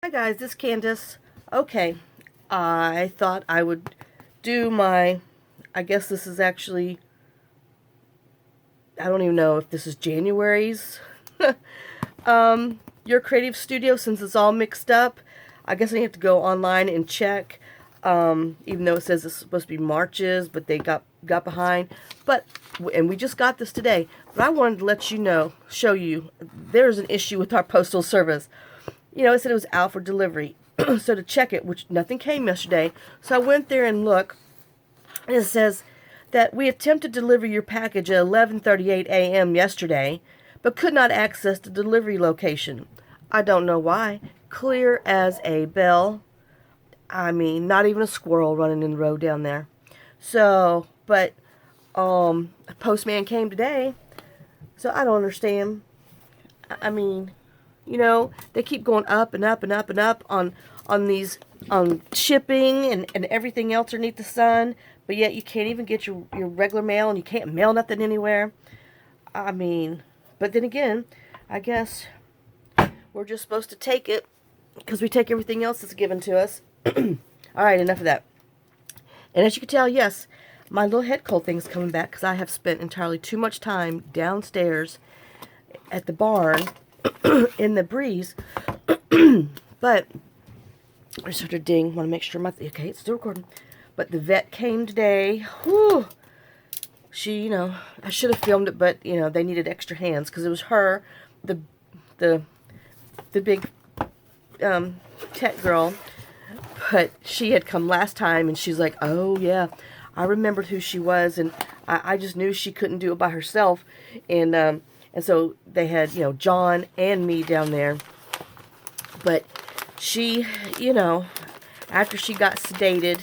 Hi guys, this is Candace. Okay, I thought I would do I guess this is actually, I don't even know if this is January's, your creative studio, since it's all mixed up. I guess I have to go online and check, even though it says it's supposed to be March's, but they got behind. And we just got this today, but I wanted to let you know, show you, there's an issue with our postal service. It said it was out for delivery. So to check it, which nothing came yesterday, so I went there and looked, and it says that we attempted to deliver your package at 11:38 a.m. yesterday, but could not access the delivery location. I don't know why. Clear as a bell. I mean, not even a squirrel running in the road down there. So, but a postman came today, so I don't understand. I mean, they keep going up and up and up and up on these shipping and everything else underneath the sun, but yet you can't even get your regular mail, and you can't mail nothing anywhere. I mean, but then again, I guess we're just supposed to take it because we take everything else that's given to us. All right, enough of that. And as you can tell, yes, my little head cold thing is coming back because I have spent entirely too much time downstairs at the barn in the breeze. But I just heard a ding. Want to make sure okay, it's still recording. But the vet came today. Whew. She, I should have filmed it, but they needed extra hands because it was her, the the big tech girl. But she had come last time, and she's like, "Oh yeah, I remembered who she was, and I just knew she couldn't do it by herself." And so they had, John and me down there. But she, after she got sedated,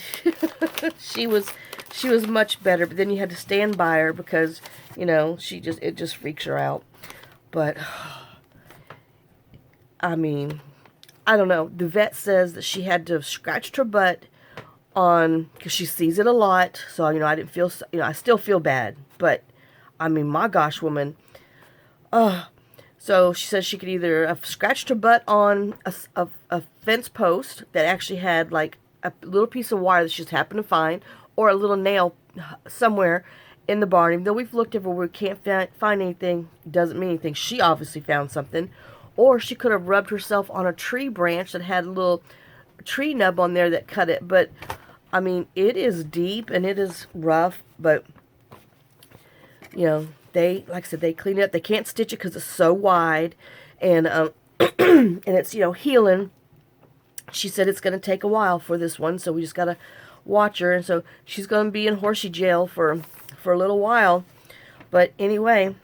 she was much better. But then you had to stand by her because, it just freaks her out. But I mean, I don't know. The vet says that she had to have scratched her butt because she sees it a lot. So, I didn't feel, I still feel bad. But, I mean, my gosh, woman. So she says she could either have scratched her butt on a fence post that actually had like a little piece of wire that she just happened to find, or a little nail somewhere in the barn. Even though we've looked everywhere, we can't find anything, doesn't mean anything. She obviously found something. Or she could have rubbed herself on a tree branch that had a little tree nub on there that cut it. But, I mean, it is deep and it is rough, but, like I said, they clean it up. They can't stitch it because it's so wide, and and it's healing. She said it's going to take a while for this one, so we just got to watch her. And so she's going to be in horsey jail for a little while. But anyway,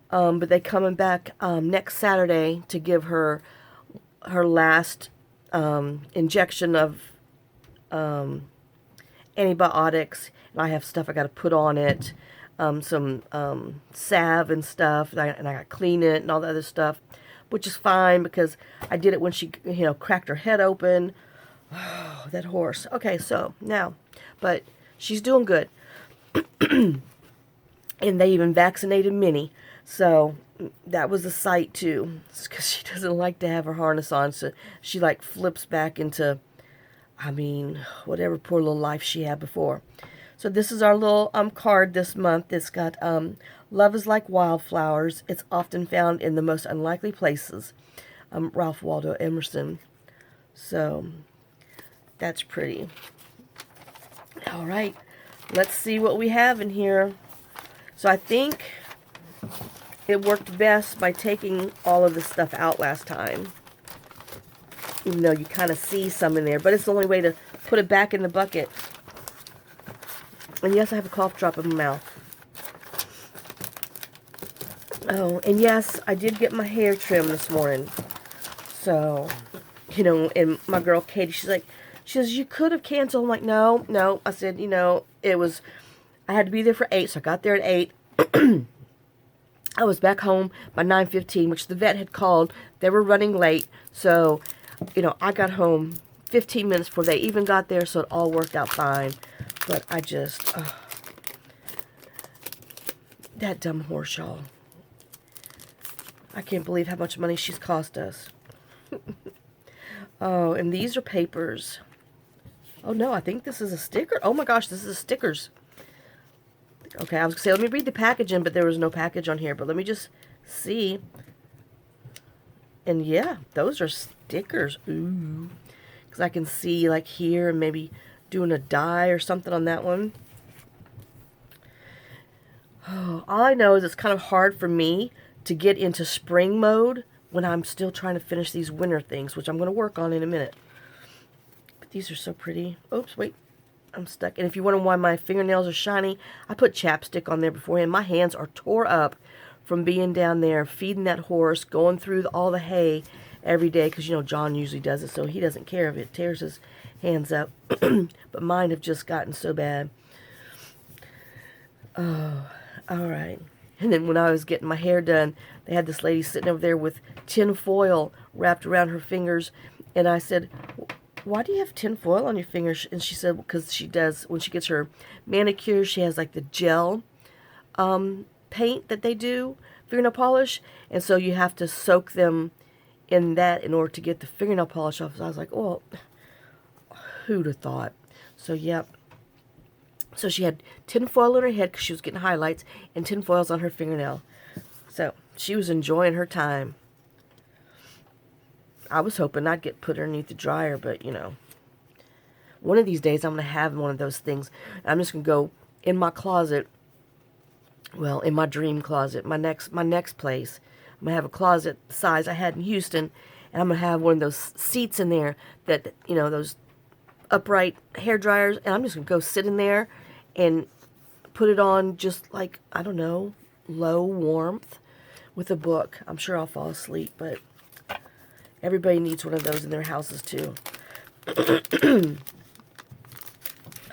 but they coming back next Saturday to give her last injection of antibiotics, and I have stuff I got to put on it. Some salve and stuff, and I got to clean it and all the other stuff, which is fine because I did it when she, cracked her head open. Oh, that horse. Okay, so now, but she's doing good. And they even vaccinated Minnie, so that was a sight too, because she doesn't like to have her harness on, so she like flips back into, I mean, whatever poor little life she had before. So this is our little card this month. It's got love is like wildflowers. It's often found in the most unlikely places. Ralph Waldo Emerson. So that's pretty. All right, let's see what we have in here. So I think it worked best by taking all of this stuff out last time. Even though you kind of see some in there, but it's the only way to put it back in the bucket. And yes, I have a cough drop in my mouth. Oh, and yes, I did get my hair trimmed this morning. So, and my girl Katie, she says, you could have canceled. I'm like, no. I said, I had to be there for 8, so I got there at 8. I was back home by 9:15, which the vet had called. They were running late, so, I got home 15 minutes before they even got there, so it all worked out fine. But I just, that dumb horse, y'all. I can't believe how much money she's cost us. Oh, and these are papers. Oh no, I think this is a sticker. Oh my gosh, this is stickers. Okay, I was going to say, let me read the packaging, but there was no package on here. But let me just see. And yeah, those are stickers. Ooh. Because I can see like here, maybe doing a die or something on that one. Oh, all I know is it's kind of hard for me to get into spring mode when I'm still trying to finish these winter things, which I'm going to work on in a minute. But these are so pretty. Oops, wait. I'm stuck. And if you wonder why my fingernails are shiny, I put chapstick on there beforehand. My hands are tore up from being down there, feeding that horse, going through all the hay every day. Because, you know, John usually does it, so he doesn't care if it tears his hands up. But mine have just gotten so bad. Oh, all right. And then when I was getting my hair done, they had this lady sitting over there with tin foil wrapped around her fingers. And I said, why do you have tin foil on your fingers? And she said, because she does, when she gets her manicure, she has like the gel paint that they do, fingernail polish. And so you have to soak them in that in order to get the fingernail polish off. So I was like, oh, who'd have thought? So, yep. So she had tin foil on her head because she was getting highlights and tin foils on her fingernail. So she was enjoying her time. I was hoping I'd get put underneath the dryer, but, you know. One of these days I'm going to have one of those things. I'm just going to go in my closet. Well, in my dream closet. My next place. I'm going to have a closet the size I had in Houston. And I'm going to have one of those seats in there that, you know, those upright hair dryers. And I'm just going to go sit in there and put it on just like, I don't know, low warmth with a book. I'm sure I'll fall asleep, but everybody needs one of those in their houses too.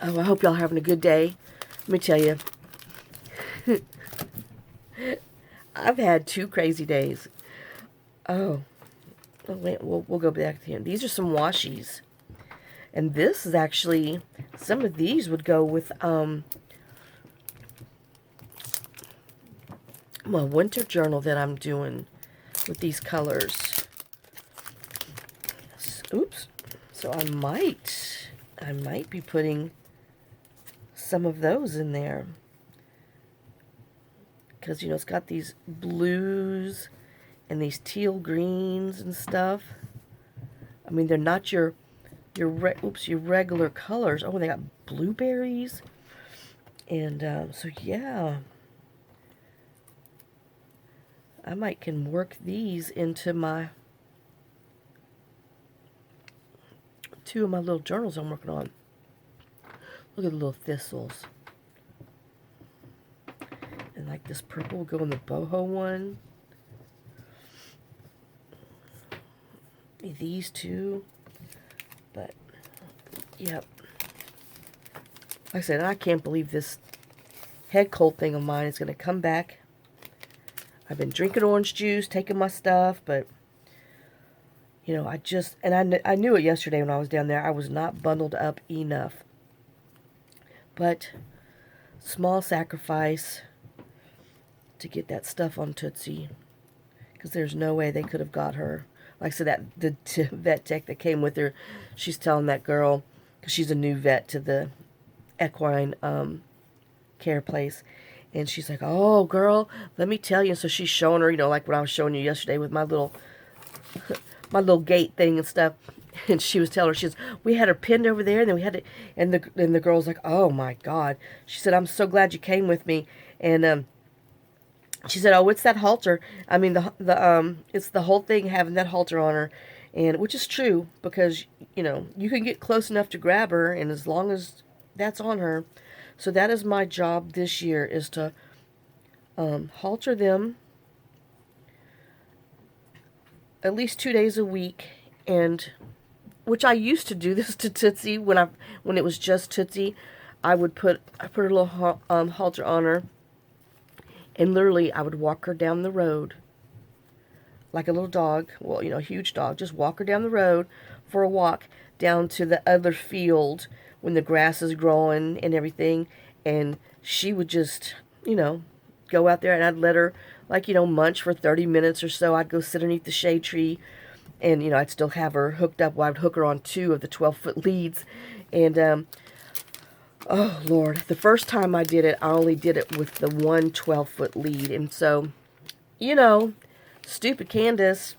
Oh, I hope y'all are having a good day. Let me tell you, I've had 2 crazy days. Oh wait, we'll go back to here. These are some washies. And this is actually, some of these would go with my winter journal that I'm doing with these colors. Oops. So I might be putting some of those in there. Because, you know, it's got these blues and these teal greens and stuff. I mean, they're not your regular colors. Oh, they got blueberries. And so, yeah. I might can work these into my 2 of my little journals I'm working on. Look at the little thistles. And like this purple will go in the boho one. These 2. But, yep. Like I said, I can't believe this head cold thing of mine is going to come back. I've been drinking orange juice, taking my stuff, but, you know, I knew it yesterday when I was down there. I was not bundled up enough. But, small sacrifice to get that stuff on Tootsie. Because there's no way they could have got her. Like I said, the vet tech that came with her, she's telling that girl, because she's a new vet to the equine care place, and she's like, oh, girl, let me tell you. And so she's showing her, you know, like what I was showing you yesterday with my little gate thing and stuff. And she was telling her, we had her pinned over there, and then we had it, and the girl's like, oh my God. She said, I'm so glad you came with me. And she said, oh, it's that halter. I mean, it's the whole thing having that halter on her. And which is true, because, you know, you can get close enough to grab her, and as long as that's on her. So that is my job this year, is to halter them at least 2 days a week. And which I used to do this to Tootsie when it was just Tootsie. I put a little halter on her, and literally I would walk her down the road like a little dog. Well, you know, a huge dog. Just walk her down the road for a walk down to the other field when the grass is growing and everything. And she would just, you know, go out there, and I'd let her, like, you know, munch for 30 minutes or so. I'd go sit underneath the shade tree And, you know, I'd still have her hooked up. Well, I'd hook her on 2 of the 12-foot leads. And, oh, Lord, the first time I did it, I only did it with the one 12-foot lead. And so, you know, stupid Candace.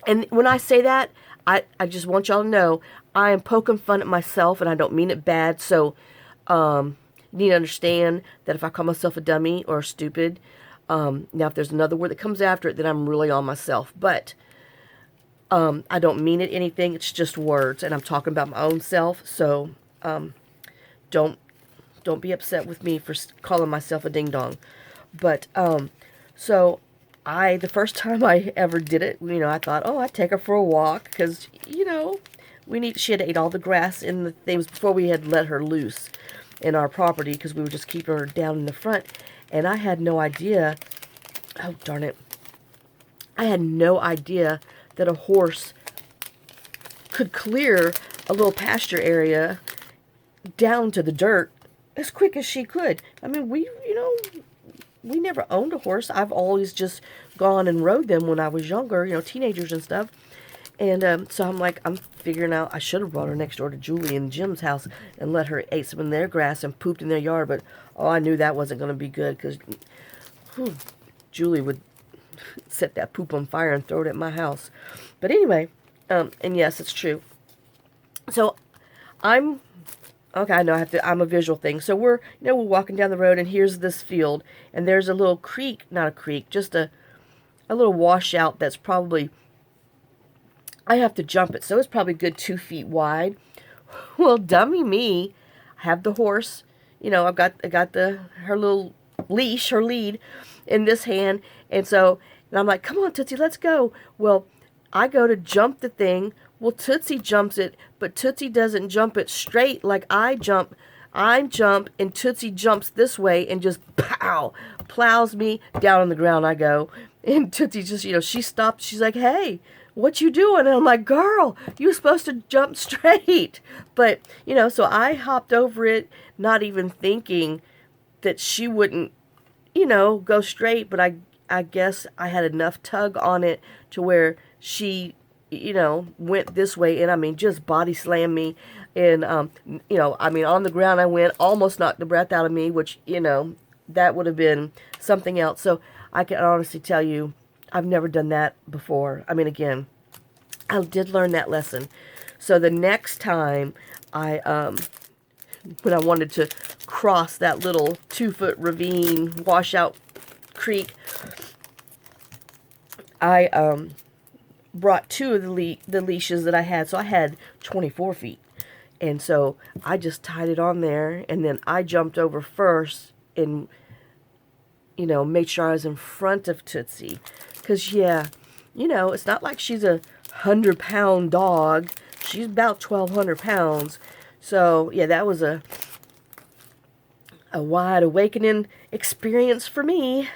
And when I say that, I just want y'all to know, I am poking fun at myself, and I don't mean it bad. So, you need to understand that if I call myself a dummy or stupid, now if there's another word that comes after it, then I'm really on myself. But I don't mean it anything. It's just words, and I'm talking about my own self. So don't be upset with me for calling myself a ding dong. But so the first time I ever did it, you know, I thought, oh, I'd take her for a walk because, you know, she had ate all the grass in the things before we had let her loose in our property because we were just keeping her down in the front. And I had no idea, oh, darn it, I had no idea that a horse could clear a little pasture area down to the dirt as quick as she could. I mean, we never owned a horse. I've always just gone and rode them when I was younger, you know, teenagers and stuff. And so I'm figuring out I should have brought her next door to Julie and Jim's house and let her eat some of their grass and pooped in their yard. But, oh, I knew that wasn't going to be good because Julie would set that poop on fire and throw it at my house. But anyway, and yes, it's true. So okay, I know I'm a visual thing. So we're walking down the road, and here's this field, and there's a little creek, not a creek, just a little washout that's probably, I have to jump it, so it's probably a good 2 feet wide. Well, dummy me, I have the horse, you know, I got her little leash, her lead in this hand, and I'm like, come on, Tootsie, let's go. Well, I go to jump the thing. Well, Tootsie jumps it, but Tootsie doesn't jump it straight like I jump. I jump, and Tootsie jumps this way and just pow, plows me down on the ground. I go, and Tootsie just, you know, she stopped. She's like, hey, what you doing? And I'm like, girl, you were supposed to jump straight. But, you know, so I hopped over it, not even thinking that she wouldn't, you know, go straight. But I guess I had enough tug on it to where she, you know, went this way, and I mean, just body slammed me, and you know, I mean, on the ground I went, almost knocked the breath out of me, which, you know, that would have been something else. So I can honestly tell you, I've never done that before. I mean, again, I did learn that lesson. So the next time when I wanted to cross that little 2-foot ravine, washout creek, I brought 2 of the leashes that I had, so I had 24 feet. And so I just tied it on there, and then I jumped over first and, you know, made sure I was in front of Tootsie. Because, yeah, you know, it's not like she's a 100-pound dog. She's about 1,200 pounds. So, yeah, that was a wide awakening experience for me.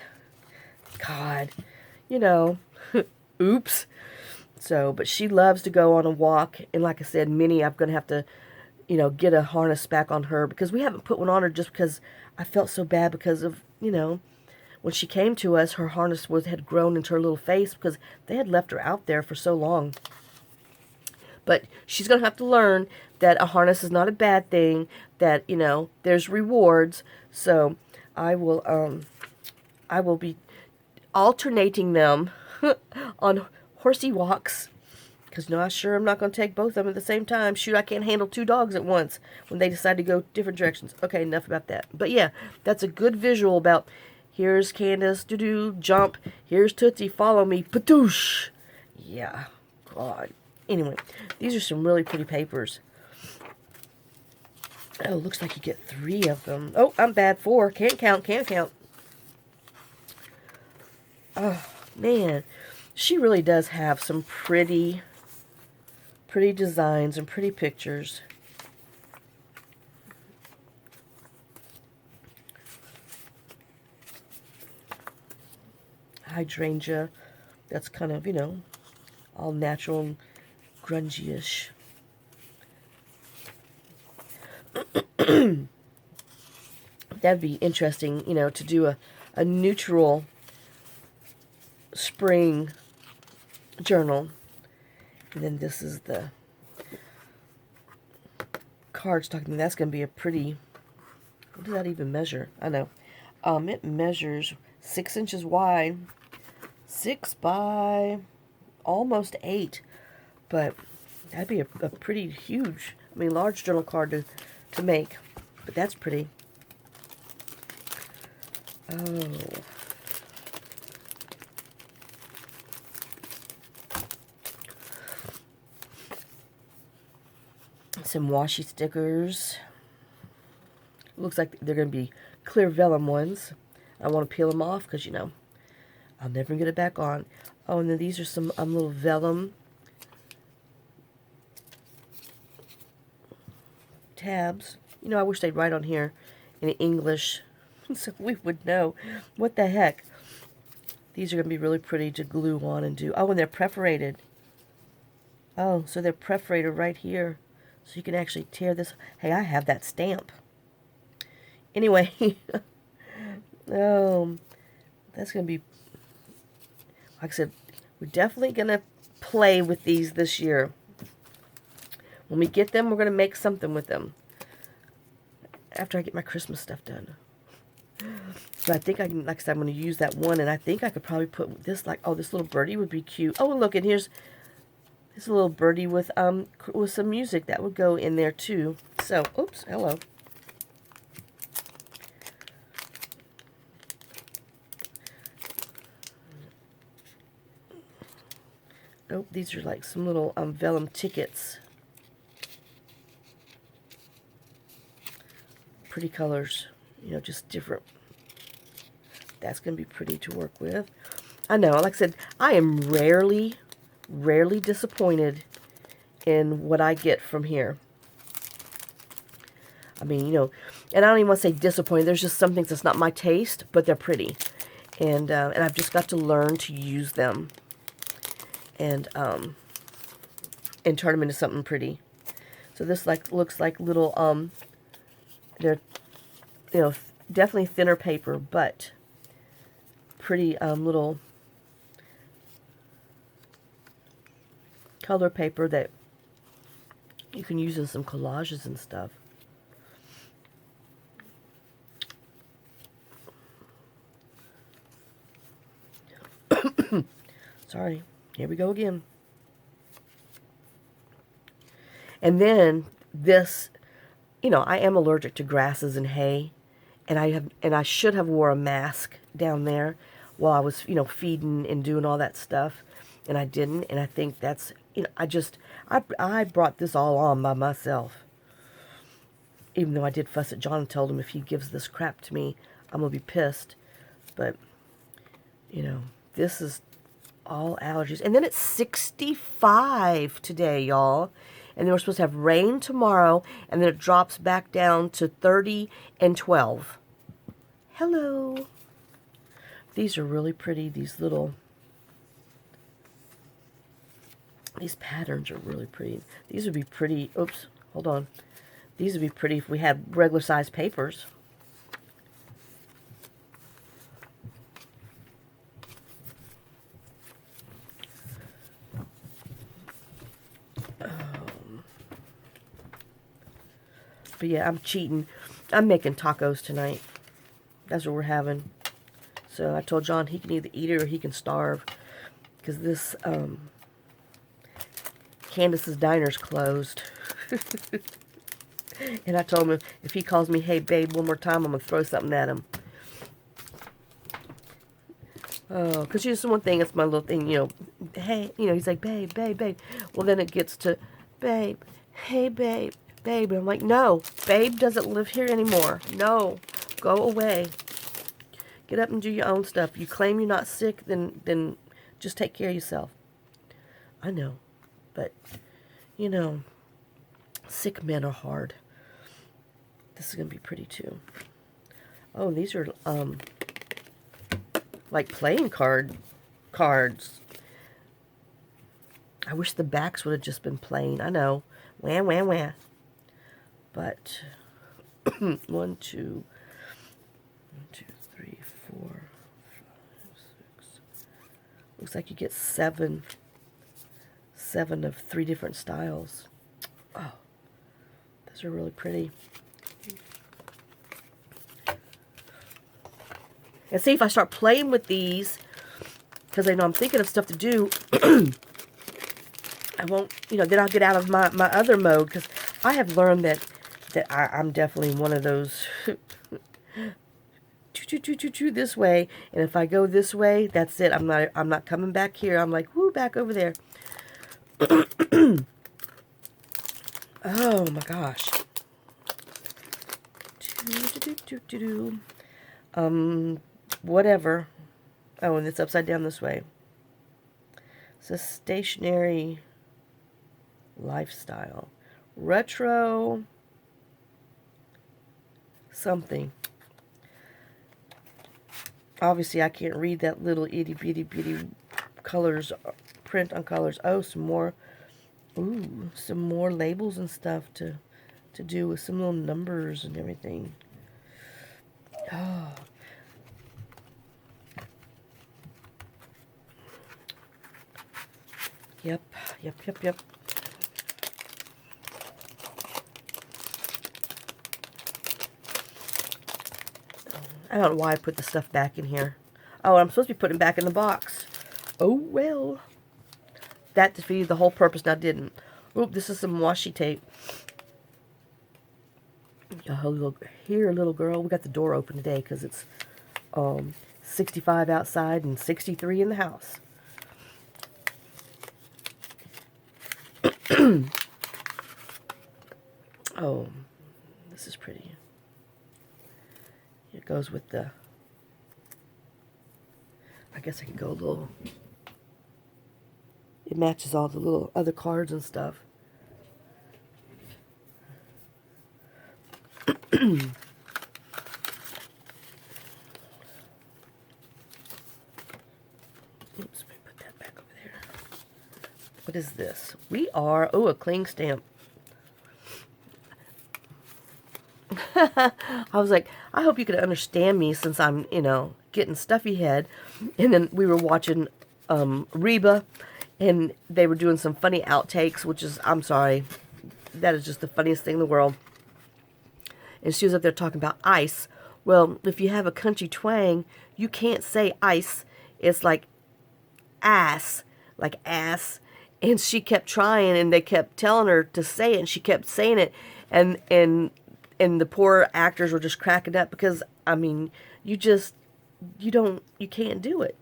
God, you know, oops. So, but she loves to go on a walk. And like I said, Minnie, I'm going to have to, you know, get a harness back on her because we haven't put one on her just because I felt so bad because of, you know, when she came to us, her harness had grown into her little face because they had left her out there for so long. But she's going to have to learn that a harness is not a bad thing, that, you know, there's rewards. So I will be alternating them on horsey walks. Because, no, I'm not going to take both of them at the same time. Shoot, I can't handle 2 dogs at once when they decide to go different directions. Okay, enough about that. But, yeah, that's a good visual about, here's Candace, jump. Here's Tootsie, follow me, patoosh. Yeah, God. Anyway, these are some really pretty papers. Oh, looks like you get 3 of them. Oh, I'm bad. 4. Can't count. Oh, man. She really does have some pretty designs and pretty pictures. Hydrangea. That's kind of, you know, all natural and grungy-ish. That'd be interesting, you know, to do a neutral spring journal. And then this is the cardstock. And that's going to be a pretty... What does that even measure? I know. It measures 6 inches wide, 6 by almost 8. But that'd be a pretty huge, I mean, large journal card to make. But that's pretty. Oh. Some washi stickers. Looks like they're going to be clear vellum ones. I want to peel them off because, you know, I'll never get it back on. Oh, and then these are some little vellum tabs. You know, I wish they'd write on here in English so we would know. What the heck? These are going to be really pretty to glue on and do. Oh, and they're perforated. Oh, so they're perforated right here. So you can actually tear this. Hey, I have that stamp. Anyway. Oh, that's going to be, like I said, we're definitely going to play with these this year. When we get them, we're going to make something with them. After I get my Christmas stuff done. But I think I can, like I said, I'm going to use that one, and I think I could probably put this, like, oh, this little birdie would be cute. Oh, and look, and here's this little birdie with some music. That would go in there, too. So, oops, hello. Oh, these are like some little vellum tickets. Pretty colors, you know, just different. That's going to be pretty to work with. I know, like I said, I am rarely disappointed in what I get from here. I mean, you know, and I don't even want to say disappointed. There's just some things that's not my taste, but they're pretty. And I've just got to learn to use them. And turn them into something pretty. So this looks like little they're, you know, definitely thinner paper, but pretty little color paper that you can use in some collages and stuff. Sorry. Here we go again. And then this, you know, I am allergic to grasses and hay, and I should have wore a mask down there while I was, you know, feeding and doing all that stuff, and I didn't. And I think that's, you know, I brought this all on by myself. Even though I did fuss at John and told him if he gives this crap to me, I'm gonna be pissed. But, you know, this is all allergies. And then it's 65 today, y'all. And then we're supposed to have rain tomorrow. And then it drops back down to 30 and 12. Hello. These are really pretty. These patterns are really pretty. These would be pretty. Oops, hold on. These would be pretty if we had regular size papers. But yeah, I'm cheating. I'm making tacos tonight. That's what we're having. So I told John he can either eat it or he can starve. Because this, Candace's Diner's closed. And I told him if he calls me, hey babe, one more time, I'm going to throw something at him. Oh, because just one thing, it's my little thing, you know, hey, you know, he's like, babe, babe, babe. Well, then it gets to, babe, hey babe, babe. And I'm like, no, babe doesn't live here anymore. No, go away. Get up and do your own stuff. You claim you're not sick, then just take care of yourself. I know, but, you know, sick men are hard. This is going to be pretty, too. Oh, these are, like playing cards. I wish the backs would have just been plain. I know. Wah, wah, wah. But, 1, 2, 3, 4, 5, 6. Looks like you get seven 7 of 3 different styles. Oh, those are really pretty. And see, if I start playing with these, because I know I'm thinking of stuff to do, I won't, then I'll get out of my other mode, because I have learned that I'm definitely one of those this way, and if I go this way, that's it. I'm not coming back here. I'm like, whoo, back over there. Oh my gosh. Whatever. Oh, and it's upside down this way. It's a stationary lifestyle. Retro something. Obviously, I can't read that little itty bitty colors, print on colors. Oh, some more. Ooh, some more labels and stuff to do with some little numbers and everything. Oh. Yep. I don't know why I put the stuff back in here. Oh, I'm supposed to be putting it back in the box. Oh, well. That defeated the whole purpose, now didn't. Oop, this is some washi tape. Oh, here, little girl. We got the door open today because it's 65 outside and 63 in the house. Oh, this is pretty. It goes with the... I guess I could go a little... It matches all the little other cards and stuff. Oops, let me put that back over there. What is this? Oh, a cling stamp. I was like, I hope you could understand me since I'm, getting stuffy head. And then we were watching Reba, and they were doing some funny outtakes, which is, I'm sorry, that is just the funniest thing in the world. And she was up there talking about ice. Well, if you have a country twang, you can't say ice. It's like ass, like ass. And she kept trying, and they kept telling her to say it, and she kept saying it. And the poor actors were just cracking up because, I mean, you can't do it.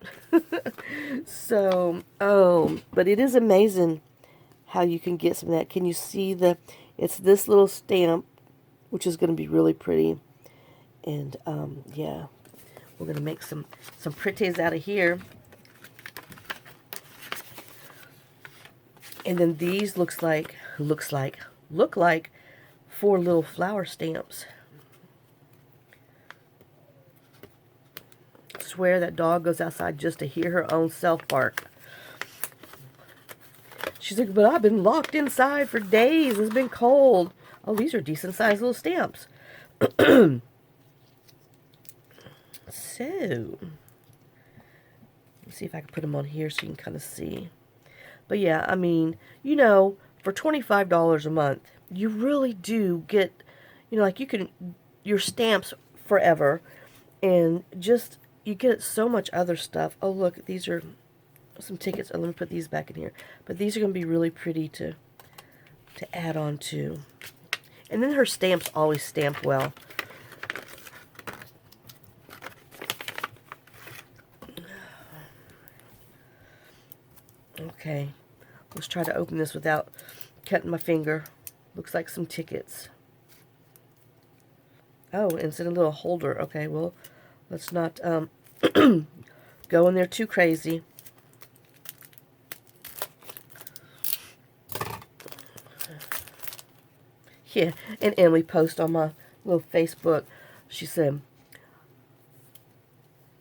So, but it is amazing how you can get some of that. Can you see it's this little stamp, which is going to be really pretty. And, yeah, we're going to make some pretties out of here. And then these look like 4 little flower stamps. I swear that dog goes outside just to hear her own self bark. She's like, but I've been locked inside for days. It's been cold. Oh, these are decent sized little stamps. So, let's see if I can put them on here so you can kind of see. But yeah, I mean, for $25 a month, you really do get, like your stamps forever, and just, you get so much other stuff. Oh, look, these are some tickets. Oh, let me put these back in here. But these are going to be really pretty to add on to. And then her stamps always stamp well. Okay, let's try to open this without cutting my finger. Looks like some tickets. Oh, and it's in a little holder. Okay, well, let's not go in there too crazy. Yeah, and Emily posted on my little Facebook. She said,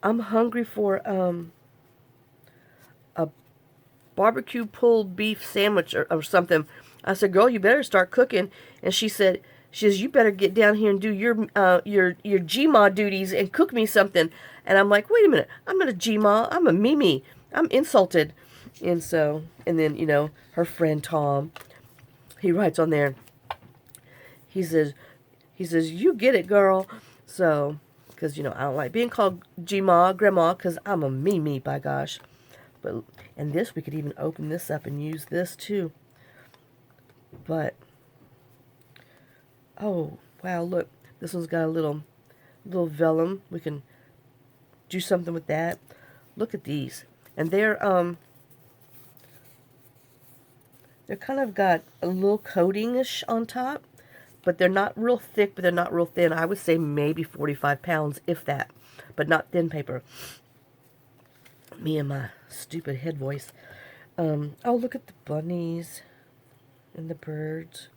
I'm hungry for a barbecue pulled beef sandwich or something. I said, girl, you better start cooking. And she says, you better get down here and do your GMA duties and cook me something. And I'm like, wait a minute, I'm not a GMA, I'm a Mimi. I'm insulted. And so, and then, you know, her friend Tom, he writes on there, he says, you get it, girl. So, because, you know, I don't like being called G-Ma, Grandma, because I'm a me, by gosh. But, and this, we could even open this up and use this too. But, oh, wow, look. This one's got a little vellum. We can do something with that. Look at these. And they're kind of got a little coating-ish on top. But they're not real thick, but they're not real thin. I would say maybe 45 pounds, if that. But not thin paper. Me and my stupid head voice. Oh, look at the bunnies and the birds.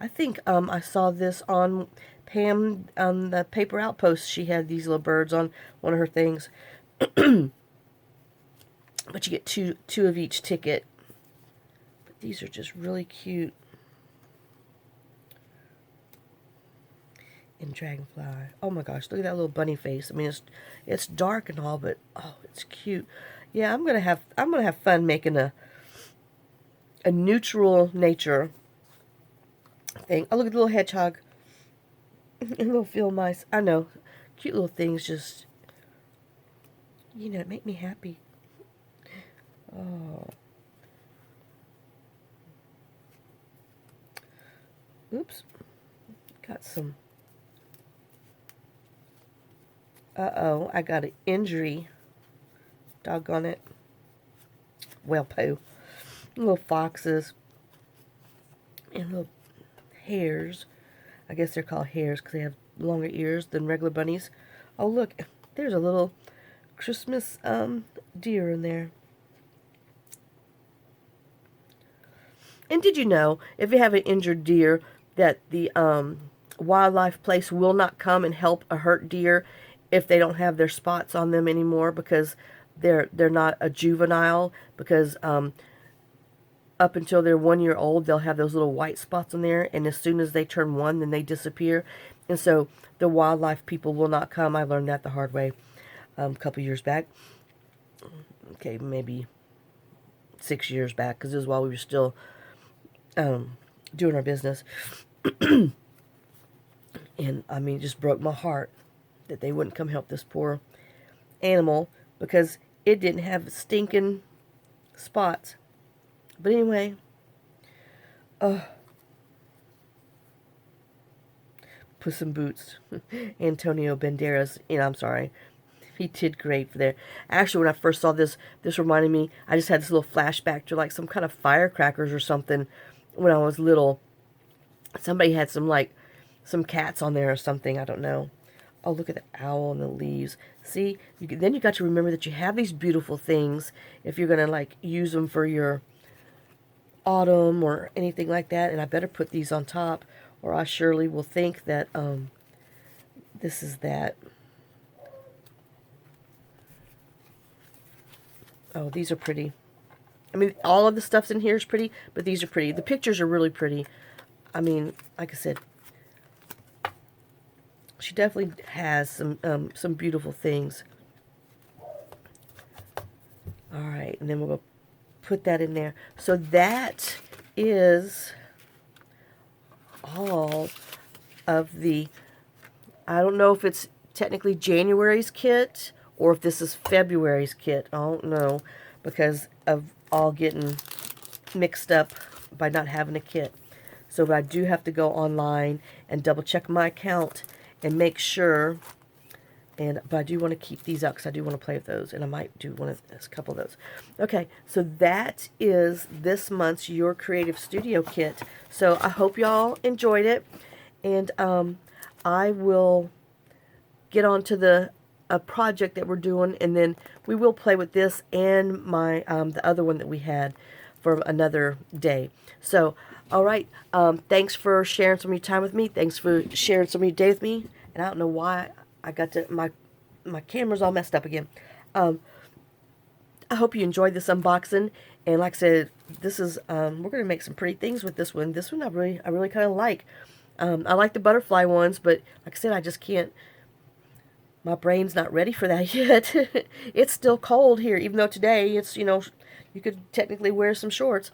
I think I saw this on Pam, on the Paper Outpost. She had these little birds on one of her things. But you get two of each ticket. But these are just really cute. And dragonfly. Oh my gosh, look at that little bunny face. I mean, it's dark and all, but oh, it's cute. Yeah, I'm gonna have fun making a neutral nature thing. Oh, look at the little hedgehog. A little field mice. I know, cute little things. Just, you know, make me happy. Oh. Oops. Got some. Uh-oh, I got an injury. Doggone it. Well, poo. Little foxes. And little hares. I guess they're called hares because they have longer ears than regular bunnies. Oh, look. There's a little Christmas deer in there. And did you know, if you have an injured deer, that the wildlife place will not come and help a hurt deer if they don't have their spots on them anymore, because they're not a juvenile, because up until they're 1 year old, they'll have those little white spots on there, and as soon as they turn one, then they disappear. And so the wildlife people will not come. I learned that the hard way a couple years back. Okay, maybe 6 years back, because it was while we were still doing our business. And I mean, it just broke my heart that they wouldn't come help this poor animal because it didn't have stinking spots. But anyway, Puss in Boots, Antonio Banderas, you know, I'm sorry, he did great for there. Actually, when I first saw this reminded me, I just had this little flashback to like some kind of firecrackers or something when I was little. Somebody had some cats on there or something, I don't know. Oh, look at the owl and the leaves. See, then you got to remember that you have these beautiful things if you're going to like use them for your autumn or anything like that. And I better put these on top or I surely will think that this is that. Oh, these are pretty. I mean, all of the stuff's in here is pretty, but these are pretty. The pictures are really pretty. I mean, like I said, she definitely has some beautiful things. All right, and then we'll go put that in there. So that is all of the, I don't know if it's technically January's kit or if this is February's kit. I don't know, because of all getting mixed up by not having a kit. So but I do have to go online and double check my account and make sure. But I do want to keep these up because I do want to play with those, and I might do a couple of those. Okay, so that is this month's Your Creative Studio kit. So I hope y'all enjoyed it, and I will get on to a project that we're doing, and then we will play with this and my the other one that we had for another day. So, all right, thanks for sharing some of your time with me. Thanks for sharing some of your day with me. And I don't know why I got to, my camera's all messed up again. I hope you enjoyed this unboxing. And like I said, this is, we're going to make some pretty things with this one. This one I really kind of like. I like the butterfly ones, but like I said, I just can't, my brain's not ready for that yet. It's still cold here, even though today it's, you know, You could technically wear some shorts.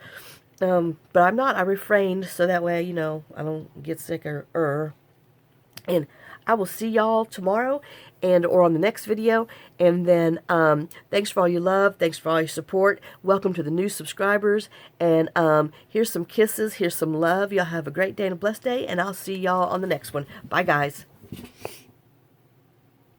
But I'm not. I refrained so that way, you know, I don't get sick or. And I will see y'all tomorrow or on the next video. And then thanks for all your love. Thanks for all your support. Welcome to the new subscribers. And here's some kisses. Here's some love. Y'all have a great day and a blessed day. And I'll see y'all on the next one. Bye, guys.